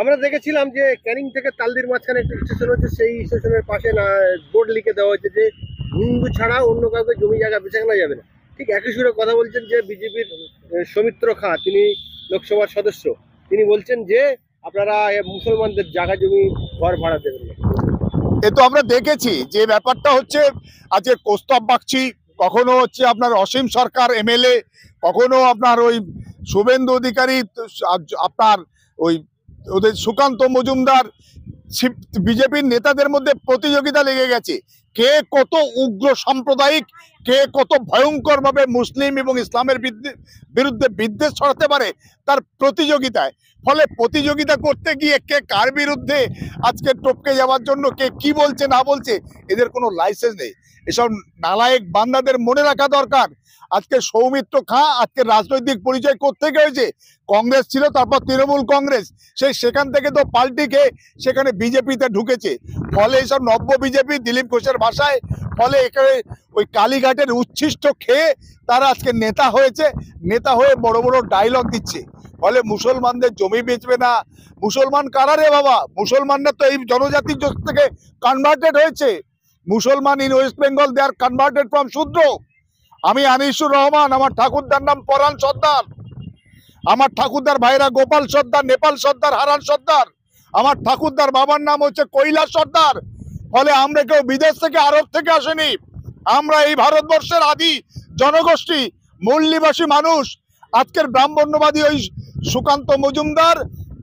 আমরা দেখেছিলাম যে ক্যানিং থেকে তালদির মাঝখানে একটা স্টেশন হচ্ছে, সেই স্টেশনের পাশে না বোর্ড লিখে দেওয়া হয়েছে যে হিন্দু ছাড়া অন্য কাউকে জমি জায়গা বেচে কেনা যাবে না। ঠিক একই সুরে কথা বলছেন যে বিজেপির সৌমিত্র খাঁ, তিনি লোকসভার সদস্য, তিনি বলছেন যে আপনারা মুসলমানদের জায়গা জমি ঘর ভাড়া দেবেন না। এ তো আমরা দেখেছি যে ব্যাপারটা হচ্ছে, আজকে কৌস্তব বাগচি, কখনো হচ্ছে আপনার অসীম সরকার এমএলএ, কখনো আপনার ওই শুভেন্দু অধিকারী, আপনার ওই ওদের সুকান্ত মজুমদার, বিজেপির নেতাদের মধ্যে প্রতিযোগিতা লেগে গেছে কে কত উগ্র সাম্প্রদায়িক, কে কত ভয়ঙ্কর ভাবে মুসলিম এবং ইসলামের বিরুদ্ধে বিদ্বেষ ছড়াতে পারে তার প্রতিযোগিতায়। ফলে প্রতিযোগিতা করতে গিয়ে কে কার বিরুদ্ধে আজকে টপকে যাওয়ার জন্য কে কি বলছে না বলছে, এদের কোনো লাইসেন্স নেই। এসব নালায়েক বান্দাদের মনে রাখা দরকার। আজকে সৌমিত্র খাঁ আজকে রাজনৈতিক পরিচয় কোত্থেকে হয়েছে? কংগ্রেস ছিল, তারপর তৃণমূল কংগ্রেস, সেখান থেকে তো পাল্টি খেয়ে সেখানে বিজেপিতে ঢুকেছে। ফলে এইসব নব্য বিজেপি, দিলীপ ঘোষের ভাষায়, ফলে এখানে ওই কালীঘাটের উচ্ছিষ্ট খেয়ে তারা আজকে নেতা হয়েছে, নেতা হয়ে বড় বড় ডায়লগ দিচ্ছে। ফলে মুসলমানদের জমি বেচবে না, মুসলমান কারা রে বাবা? মুসলমানরা তো এই জনজাতি থেকে কনভার্টেড হয়েছে। মুসলমান in West Bengal, they are converted from Shudra. আমি আনিসুর রহমান, আমার ঠাকুরদার নাম পরাণ সর্দার, আমার ঠাকুরদার ভাইরা গোপাল সর্দার, নেপাল সর্দার, হারান সর্দার, আমার ঠাকুরদার বাবার নাম হচ্ছে কৈলাস সর্দার। ফলে আমরা কেউ বিদেশ থেকে, আরব থেকে আসেনি, আমরা এই ভারতবর্ষের আদি জনগোষ্ঠী, মূল নিবাসী মানুষ। আজকের ব্রাহ্মণ্যবাদী ওই সুকান্ত মজুমদার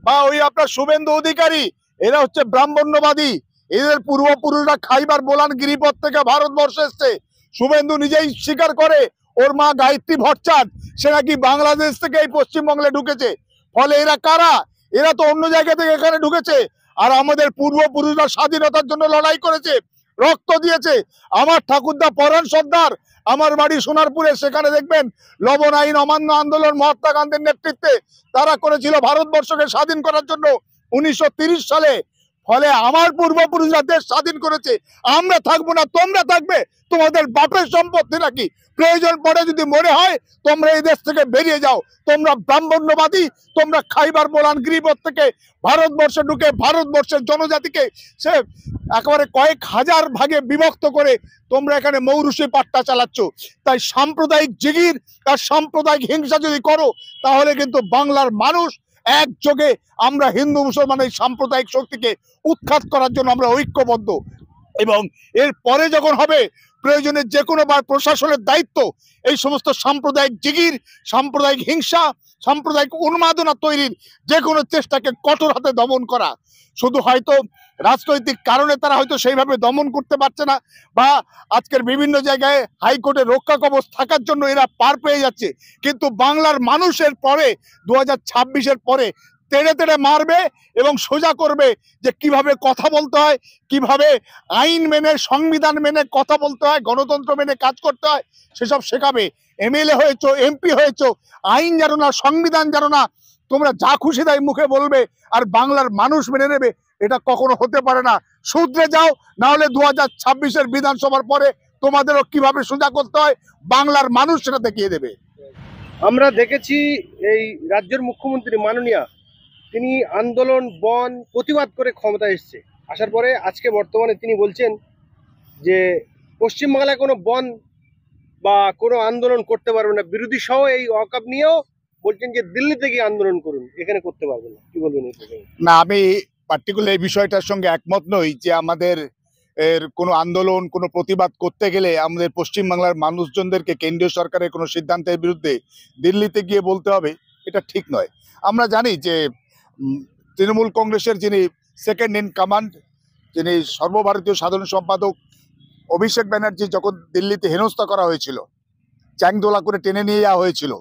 বা ওই আপনার শুভেন্দু অধিকারী, এরা হচ্ছে ব্রাহ্মণ্যবাদী। এদের পূর্বপুরুষরা খাইবার বোলান গিরিপথ থেকে ভারতবর্ষে এসছে। শুভেন্দু নিজেই স্বীকার করে, ওর মা গায়ত্রী ভট্টাচার্য, সে নাকি বাংলাদেশ থেকে এই পশ্চিমবঙ্গে ঢুকেছে। ফলে এরা কারা? এরা তো অন্য জায়গা থেকে এখানে ঢুকেছে। আর আমাদের পূর্বপুরুষরা স্বাধীনতার জন্য লড়াই করেছে, রক্ত দিয়েছে। আমার ঠাকুরদা পরাণ সর্দার, আমার বাড়ি সোনারপুরে, সেখানে দেখবেন লবণ আইন অমান্য আন্দোলন মহাত্মা গান্ধীর নেতৃত্বে তারা করেছিল ভারতবর্ষকে স্বাধীন করার জন্য 1930 সালে। ফলে আমার পূর্বপুরুষরা দেশ স্বাধীন করেছে, আমরা থাকবো না, তোমরা থাকবে, তোমাদের বাপের সম্পত্তি নাকি? প্রয়োজন পড়ে যদি মনে হয় তোমরা এই দেশ থেকে বেরিয়ে যাও। তোমরা ব্রাহ্মণ্যবাদী, তোমরা খাইবার বোলান গিরিপথ থেকে ভারতবর্ষে ঢুকে ভারতবর্ষের জনজাতিকে সে একেবারে কয়েক হাজার ভাগে বিভক্ত করে তোমরা এখানে মৌরুষি পাট্টা চালাচ্ছ। তাই সাম্প্রদায়িক জিগির আর সাম্প্রদায়িক হিংসা যদি করো, তাহলে কিন্তু বাংলার মানুষ একযোগে আমরা হিন্দু মুসলমান এই সাম্প্রদায়িক শক্তিকে উৎখাত করার জন্য আমরা ঐক্যবদ্ধ। এবং এর পরে যখন হবে প্রয়োজনে যে কোনো বার প্রশাসনের দায়িত্ব এই সমস্ত সাম্প্রদায়িক জিগির, সাম্প্রদায়িক হিংসা, সাম্প্রদায়িক উন্মাদনা তৈরির যে কোনো চেষ্টাকে কঠোর হাতে দমন করা। শুধু হয়তো রাজনৈতিক কারণে তারা হয়তো সেইভাবে দমন করতে পারছে না, বা আজকের বিভিন্ন জায়গায় হাইকোর্টে রক্ষা কবচ থাকার জন্য এরা পার পেয়ে যাচ্ছে, কিন্তু বাংলার মানুষের পরে 2026-এর পরে তেড়ে তেড়ে মারবে এবং সোজা করবে যে কিভাবে কথা বলতে হয়, কিভাবে আইন মেনে, সংবিধান মেনে কথা বলতে হয়, গণতন্ত্র মেনে কাজ করতে হয়, সেসব শেখাবে। এমএলএ হয়েছো, এমপি হয়েছো, আইন জানো না, সংবিধান জানো না, তোমরা যা খুশি তাই মুখে বলবে আর বাংলার মানুষ মেনে নেবে, এটা কখনো হতে পারে না। শুধরে যাও, না হলে 2026-এর বিধানসভার পরে তোমাদেরও কিভাবে সোজা করতে হয় বাংলার মানুষ সেটা দেখিয়ে দেবে। আমরা দেখেছি এই রাজ্যের মুখ্যমন্ত্রী মাননীয়া, তিনি আন্দোলন বন প্রতিবাদ করে ক্ষমতা এসছে, আসার পরে আজকে বর্তমানে তিনি বলছেন যে পশ্চিমবাংলায় কোনো বন বা কোনো আন্দোলন করতে পারবে না, বিরোধী সহ এই ওয়াকআপ নিয়েও বলছেন যে দিল্লিতে গিয়ে আন্দোলন করুন, এখানে করতে পারবে না। কি বলবেন? না, আমি পার্টিকুলার এই বিষয়টার সঙ্গে একমত নই যে আমাদের এর কোনো আন্দোলন, কোনো প্রতিবাদ করতে গেলে আমাদের পশ্চিমবাংলার মানুষজনদেরকে কেন্দ্রীয় সরকারের কোনো সিদ্ধান্তের বিরুদ্ধে দিল্লিতে গিয়ে বলতে হবে, এটা ঠিক নয়। আমরা জানি যে তৃণমূল কংগ্রেসের যিনি সেকেন্ড ইন কমান্ড, যিনি সর্বভারতীয় সাধারণ সম্পাদক অভিষেক ব্যানার্জি, যখন দিল্লিতে হেনস্থা করা হয়েছিল, চ্যাংদোলা করে টেনে নিয়ে যাওয়া হয়েছিল,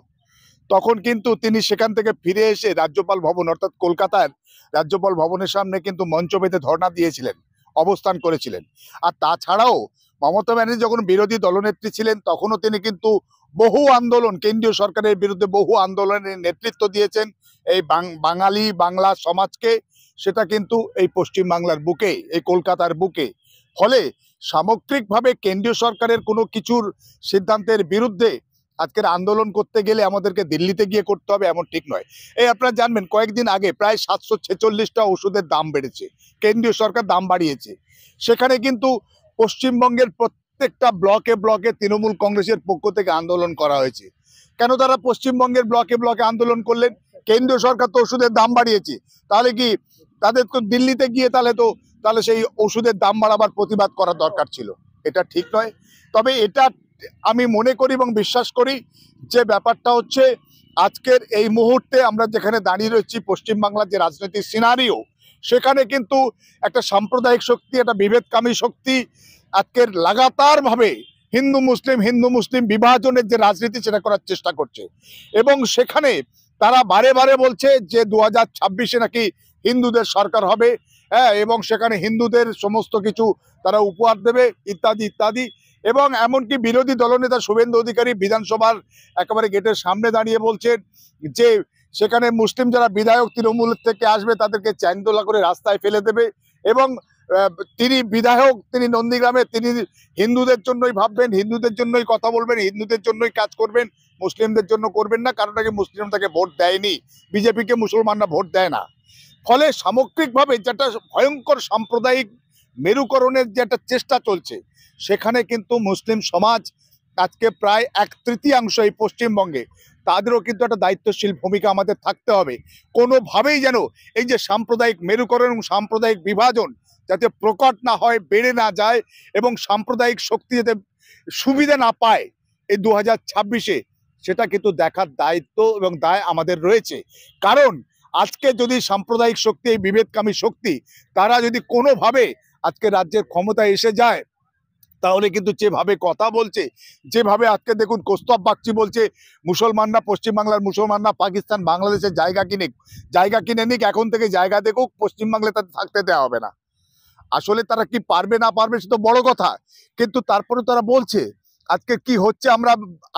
তখন কিন্তু তিনি সেখান থেকে ফিরে এসে রাজ্যপাল ভবন অর্থাৎ কলকাতার রাজ্যপাল ভবনের সামনে কিন্তু মঞ্চ বেঁধে ধর্ণা দিয়েছিলেন, অবস্থান করেছিলেন। আর তাছাড়াও মমতা ব্যানার্জি যখন বিরোধী দলনেত্রী ছিলেন, তখনও তিনি কিন্তু বহু আন্দোলন, কেন্দ্রীয় সরকারের বিরুদ্ধে বহু আন্দোলনের নেতৃত্ব দিয়েছেন এই বাঙালি বাংলা সমাজকে, সেটা কিন্তু এই পশ্চিমবাংলার বুকে, এই কলকাতার বুকে। ফলে সামগ্রিকভাবে কেন্দ্রীয় সরকারের কোনো কিছুর সিদ্ধান্তের বিরুদ্ধে আজকের আন্দোলন করতে গেলে আমাদেরকে দিল্লিতে গিয়ে করতে হবে এমন ঠিক নয়। এই আপনারা জানবেন কয়েকদিন আগে প্রায় 746টা ওষুধের দাম বেড়েছে, কেন্দ্রীয় সরকার দাম বাড়িয়েছে। সেখানে কিন্তু পশ্চিমবঙ্গের প্রত্যেকটা ব্লকে ব্লকে তৃণমূল কংগ্রেসের পক্ষ থেকে আন্দোলন করা হয়েছে। কেন তারা পশ্চিমবঙ্গের ব্লকে ব্লকে আন্দোলন করলেন? কেন্দ্রীয় সরকার তো ওষুধের দাম বাড়িয়েছে, তাহলে কি তাদের তো দিল্লিতে গিয়ে তাহলে সেই ওষুধের দাম বাড়াবার প্রতিবাদ করা দরকার ছিল। এটা ঠিক নয়। তবে এটা আমি মনে করি এবং বিশ্বাস করি যে ব্যাপারটা হচ্ছে আজকের এই মুহূর্তে আমরা যেখানে দাঁড়িয়ে রয়েছি পশ্চিমবাংলার যে রাজনৈতিক সিনারিও, সেখানে কিন্তু একটা সাম্প্রদায়িক শক্তি, একটা বিভেদকামী শক্তি আজকের লাগাতার ভাবে হিন্দু মুসলিম বিভাজনের যে রাজনীতি সেটা করার চেষ্টা করছে। এবং সেখানে তারা বারে বারে বলছে যে 2026-এ নাকি হিন্দুদের সরকার হবে, হ্যাঁ, এবং সেখানে হিন্দুদের সমস্ত কিছু তারা উপহার দেবে ইত্যাদি ইত্যাদি। এবং এমনকি বিরোধী দলনেতা শুভেন্দু অধিকারী বিধানসভার একেবারে গেটের সামনে দাঁড়িয়ে বলছেন যে সেখানে মুসলিম যারা বিধায়ক তৃণমূল থেকে আসবে তাদেরকে চ্যাংদোলা করে রাস্তায় ফেলে দেবে। এবং তিনি বিধায়ক, তিনি নন্দীগ্রামে, তিনি হিন্দুদের জন্যই ভাববেন, হিন্দুদের জন্যই কথা বলবেন, হিন্দুদের জন্যই কাজ করবেন, মুসলিমদের জন্য করবেন না, কারণ নাকি মুসলিম তাকে ভোট দেয়নি, বিজেপিকে মুসলমানরা ভোট দেয় না। ফলে সামগ্রিকভাবে যেটা ভয়ঙ্কর সাম্প্রদায়িক মেরুকরণের যে একটা চেষ্টা চলছে, সেখানে কিন্তু মুসলিম সমাজ আজকে প্রায় 1/3 এই পশ্চিমবঙ্গে, তাদেরও কিন্তু একটা দায়িত্বশীল ভূমিকা আমাদের থাকতে হবে। কোনোভাবেই যেন এই যে সাম্প্রদায়িক মেরুকরণ এবং সাম্প্রদায়িক বিভাজন যাতে প্রকট না হয়, বেড়ে না যায়, এবং সাম্প্রদায়িক শক্তি যাতে সুবিধা না পায় এই 2026-এ, সেটা কিন্তু দেখার দায়িত্ব এবং দায় আমাদের রয়েছে। কারণ আজকে যদি সাম্প্রদায়িক শক্তি, এই বিভেদকামী শক্তি, তারা যদি কোনোভাবে আজকে রাজ্যের ক্ষমতায় এসে যায়, তাহলে কিন্তু যেভাবে কথা বলছে, যেভাবে আজকে দেখুন কৌস্তব বাগচি বলছে মুসলমানরা, পশ্চিমবাংলার মুসলমানরা পাকিস্তান বাংলাদেশের জায়গা কিনে নিক, এখন থেকে জায়গা দেখুক, পশ্চিমবাংলায় তাদের থাকতে দেওয়া হবে না। আসলে তারা কি পারবে না পারবে সে তো বড় কথা, কিন্তু তারপরে তারা বলছে। আজকে কি হচ্ছে আমরা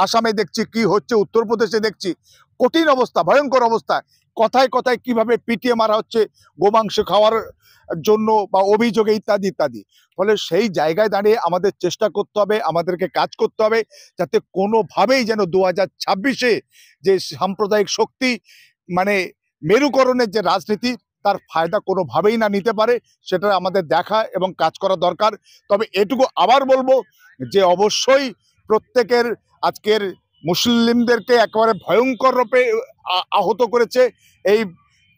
আসামে দেখছি, কি হচ্ছে উত্তরপ্রদেশে দেখছি, কঠিন অবস্থা, ভয়ঙ্কর অবস্থা। কথায় কথায় কিভাবে পিটিয়ে মারা হচ্ছে গোমাংস খাওয়ার জন্য বা অভিযোগে ইত্যাদি ইত্যাদি। ফলে সেই জায়গায় দাঁড়িয়ে আমাদের চেষ্টা করতে হবে, আমাদেরকে কাজ করতে হবে, যাতে কোনোভাবেই যেন 2026-এ যে সাম্প্রদায়িক শক্তি মানে মেরুকরণের যে রাজনীতি, তার ফায়দা কোনোভাবেই না নিতে পারে, সেটা আমাদের দেখা এবং কাজ করা দরকার। তবে এটুকু আবার বলবো যে অবশ্যই প্রত্যেকের আজকের মুসলিমদেরকে একেবারে ভয়ঙ্কর রূপে আহত করেছে এই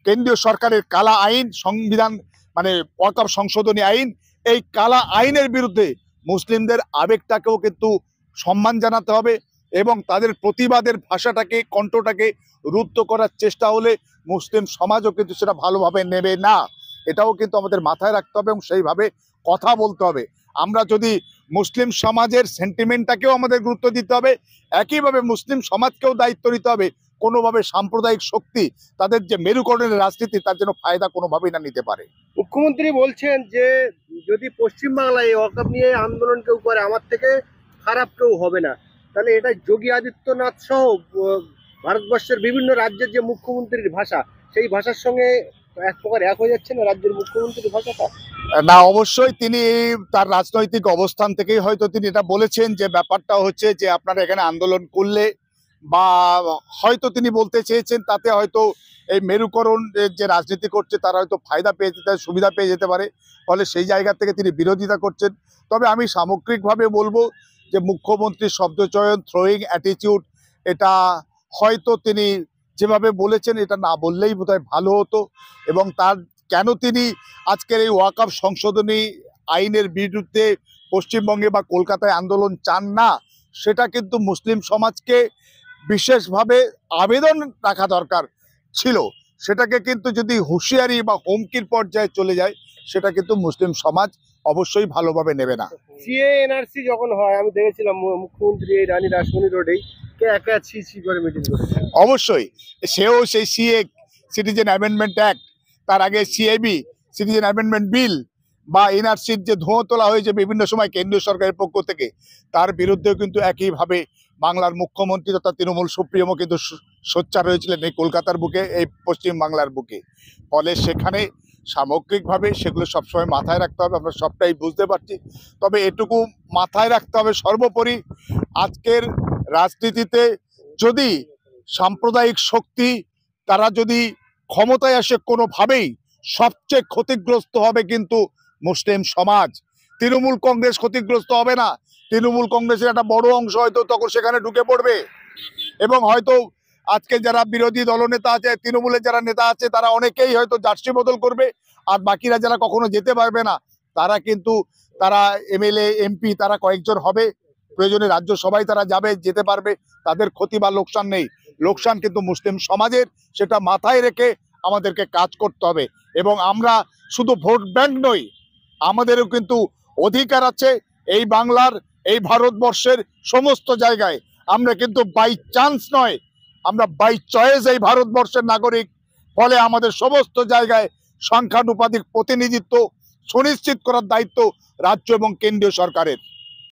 কেন্দ্রীয় সরকারের কালা আইন, সংবিধান মানে ওয়াকফ সংশোধনী আইন। এই কালা আইনের বিরুদ্ধে মুসলিমদের আবেগটাকেও কিন্তু সম্মান জানাতে হবে, এবং তাদের প্রতিবাদের ভাষাটাকে, কণ্ঠটাকে রুদ্ধ করার চেষ্টা হলে মুসলিম সমাজও কিন্তু সেটা ভালোভাবে নেবে না। এটাও কিন্তু আমাদের মাথায় রাখতে হবে এবং সেইভাবে কথা বলতে হবে। আমরা যদি মুসলিম সমাজের সেন্টিমেন্টটাকেও আমাদের গুরুত্ব দিতে হবে, একইভাবে মুসলিম সমাজকেও দায়িত্ব নিতে হবে কোনোভাবে সাম্প্রদায়িক শক্তি তাদের যে মেরুকরণের রাজনীতি, তার জন্য ফায়দা কোনোভাবেই না নিতে পারে। মুখ্যমন্ত্রী বলছেন যে যদি পশ্চিমবাংলায় এই ওয়াকফ নিয়ে আন্দোলন কেউ করে, আমার থেকে খারাপ কেউ হবে না। তাহলে এটা যোগী আদিত্যনাথ সহ ভারতবর্ষের বিভিন্ন রাজ্যের যে মুখ্যমন্ত্রীর ভাষা, সেই ভাষার সঙ্গে এক প্রকার এক হয়ে যাচ্ছে না রাজ্যের মুখ্যমন্ত্রীর ভাষাটা? না, অবশ্যই তিনি তার রাজনৈতিক অবস্থান থেকেই হয়তো তিনি এটা বলেছেন যে ব্যাপারটা হচ্ছে যে আপনারা এখানে আন্দোলন করলে, বা হয়তো তিনি বলতে চেয়েছেন তাতে হয়তো এই মেরুকরণ যে রাজনীতি করছে তারা হয়তো ফায়দা পেয়ে যেতে, সুবিধা পেয়ে যেতে পারে, ফলে সেই জায়গা থেকে তিনি বিরোধিতা করছেন। তবে আমি সামগ্রিকভাবে বলবো যে মুখ্যমন্ত্রীর শব্দচয়ন, থ্রোয়িং অ্যাটিটিউড, এটা হয়তো তিনি যেভাবে বলেছেন এটা না বললেই বোধহয় ভালো হতো। এবং তার কেন তিনি আজকের এই ওয়াকফ সংশোধনী আইনের বিরুদ্ধে পশ্চিমবঙ্গে বা কলকাতায় আন্দোলন চান না, সেটা কিন্তু মুসলিম সমাজকে বিশেষভাবে আবেদন রাখা দরকার ছিল। সেটাকে কিন্তু যদি হুঁশিয়ারি বা হুমকির পর্যায়ে চলে যায়, সেটা কিন্তু মুসলিম সমাজ অবশ্যই ভালোভাবে নেবে না। সিএ এনআরসি যখন হয়, আমি দেখেছিলাম মুখ্যমন্ত্রী এই রানী রাসমণি রোডেই কে একা ছি করে মিটিং করেছে। অবশ্যই সেও সেই সিএ, সিটিজেন অ্যামেন্ডমেন্ট অ্যাক্ট, তার আগে সিএবি, সিটিজেন অ্যামেন্ডমেন্ট বিল, বা এনআরসির যে ধোঁয়া তোলা হয়েছে বিভিন্ন সময় কেন্দ্রীয় সরকারের পক্ষ থেকে, তার বিরুদ্ধেও কিন্তু একইভাবে বাংলার মুখ্যমন্ত্রী তথা তৃণমূল সুপ্রিমো কিন্তু সোচ্চার হয়েছিলেন এই কলকাতার বুকে, এই পশ্চিম বাংলার বুকে। ফলে সেখানে সামগ্রিকভাবে সেগুলো সবসময় মাথায় রাখতে হবে, আমরা সবটাই বুঝতে পারছি। তবে এটুকু মাথায় রাখতে হবে সর্বোপরি, আজকের রাজনীতিতে যদি সাম্প্রদায়িক শক্তি তারা যদি ক্ষমতায় আসে কোনোভাবেই সবচেয়ে ক্ষতিগ্রস্ত হবে কিন্তু মুসলিম সমাজ। তৃণমূল কংগ্রেস ক্ষতিগ্রস্ত হবে না, তৃণমূল কংগ্রেসের একটা বড় অংশ হয়তো তখন সেখানে ঢুকে পড়বে এবং হয়তো আজকে যারা বিরোধী দলনেতা আছে, তৃণমূলের যারা নেতা আছে, তারা অনেকেই হয়তো জার্সি বদল করবে, আর বাকিরা যারা কখনো যেতে পারবে না তারা কিন্তু তারা এমএলএ এমপি তারা কয়েকজন হবে, প্রয়োজনে রাজ্যসভায় তারা যাবে, যেতে পারবে, তাদের ক্ষতি বা লোকসান নেই। লোকসান কিন্তু মুসলিম সমাজের, সেটা মাথায় রেখে আমাদেরকে কাজ করতে হবে। এবং আমরা শুধু ভোট ব্যাংক নই, আমাদেরও কিন্তু অধিকার আছে এই বাংলার, এই ভারতবর্ষের সমস্ত জায়গায়। আমরা কিন্তু বাই চান্স নয়, আমরা বাই চয়েস এই ভারতবর্ষের নাগরিক। ফলে আমাদের সমস্ত জায়গায় সংখ্যানুপাতিক প্রতিনিধিত্ব সুনিশ্চিত করার দায়িত্ব রাজ্য এবং কেন্দ্রীয় সরকারের।